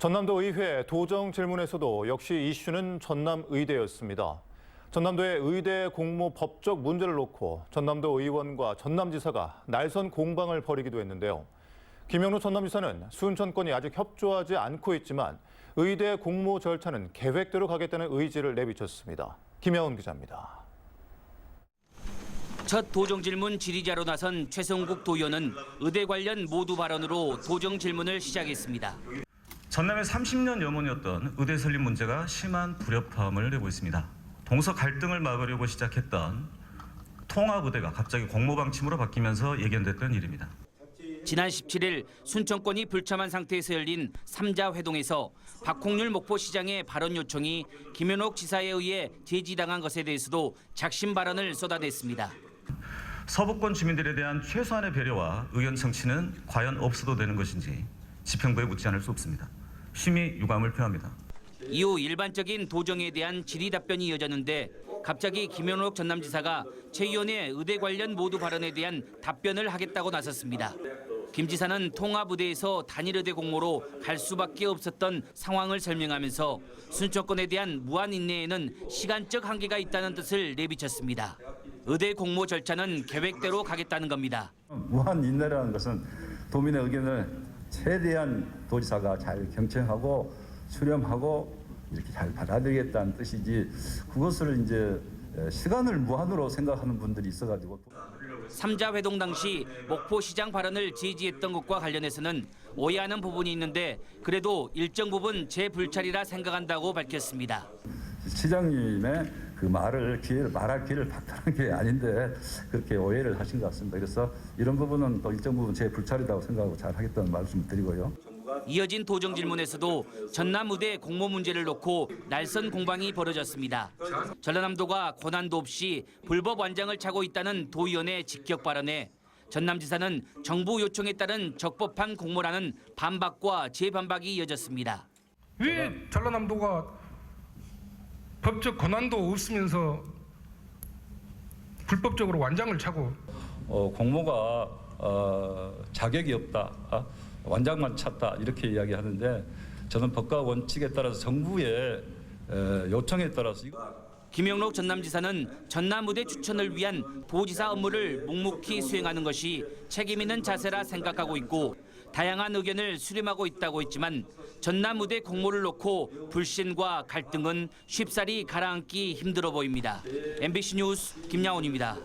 전남도 의회 도정 질문에서도 역시 이슈는 전남의대였습니다. 전남도의 의대 공모 법적 문제를 놓고 전남도 의원과 전남지사가 날선 공방을 벌이기도 했는데요. 김영로 전남지사는 순천권이 아직 협조하지 않고 있지만 의대 공모 절차는 계획대로 가겠다는 의지를 내비쳤습니다. 김야온 기자입니다. 첫 도정 질문 질의자로 나선 최성국 도의원은 의대 관련 모두 발언으로 도정 질문을 시작했습니다. 전남의 30년 염원이었던 의대 설립 문제가 심한 불협화음을 내고 있습니다. 동서 갈등을 막으려고 시작했던 통합의대가 갑자기 공모방침으로 바뀌면서 예견됐던 일입니다. 지난 17일 순천권이 불참한 상태에서 열린 3자 회동에서 박홍률 목포시장의 발언 요청이 김현옥 지사에 의해 제지당한 것에 대해서도 작심 발언을 쏟아냈습니다. 서부권 주민들에 대한 최소한의 배려와 의견 청취는 과연 없어도 되는 것인지 집행부에 묻지 않을 수 없습니다. 심히 유감을 표합니다. 이후 일반적인 도정에 대한 질의 답변이 이어졌는데 갑자기 김현옥 전남지사가 최 의원의 의대 관련 모두 발언에 대한 답변을 하겠다고 나섰습니다. 김 지사는 통합의대에서 단일의대 공모로 갈 수밖에 없었던 상황을 설명하면서 순천권에 대한 무한 인내에는 시간적 한계가 있다는 뜻을 내비쳤습니다. 의대 공모 절차는 계획대로 가겠다는 겁니다. 무한 인내라는 것은 도민의 의견을 최대한 도지사가 잘 경청하고 수렴하고 이렇게 잘 받아들이겠다는 뜻이지 그것을 이제 시간을 무한으로 생각하는 분들이 있어가지고. 3자 회동 당시 목포시장 발언을 제지했던 것과 관련해서는 오해하는 부분이 있는데 그래도 일정 부분 제 불찰이라 생각한다고 밝혔습니다. 시장님의 그 말할 기회를 박탈한 게 아닌데 그렇게 오해를 하신 것 같습니다. 그래서 이런 부분은 또 일정 부분 제 불찰이라고 생각하고 잘 하겠다는 말씀 드리고요. 이어진 도정 질문에서도 전남의대 공모 문제를 놓고 날선 공방이 벌어졌습니다. 전라남도가 권한도 없이 불법 완장을 차고 있다는 도의원의 직격 발언에 전남지사는 정부 요청에 따른 적법한 공모라는 반박과 재반박이 이어졌습니다. 왜 전라남도가 법적 권한도 없으면서 불법적으로 완장을 차고 공모가 자격이 없다, 완장만 찼다 이렇게 이야기하는데 저는 법과 원칙에 따라서 정부의 요청에 따라서 김영록 전남지사는 전남의대 추천을 위한 도지사 업무를 묵묵히 수행하는 것이 책임 있는 자세라 생각하고 있고 다양한 의견을 수렴하고 있다고 했지만 전남의대 공모를 놓고 불신과 갈등은 쉽사리 가라앉기 힘들어 보입니다. MBC 뉴스 김야온입니다.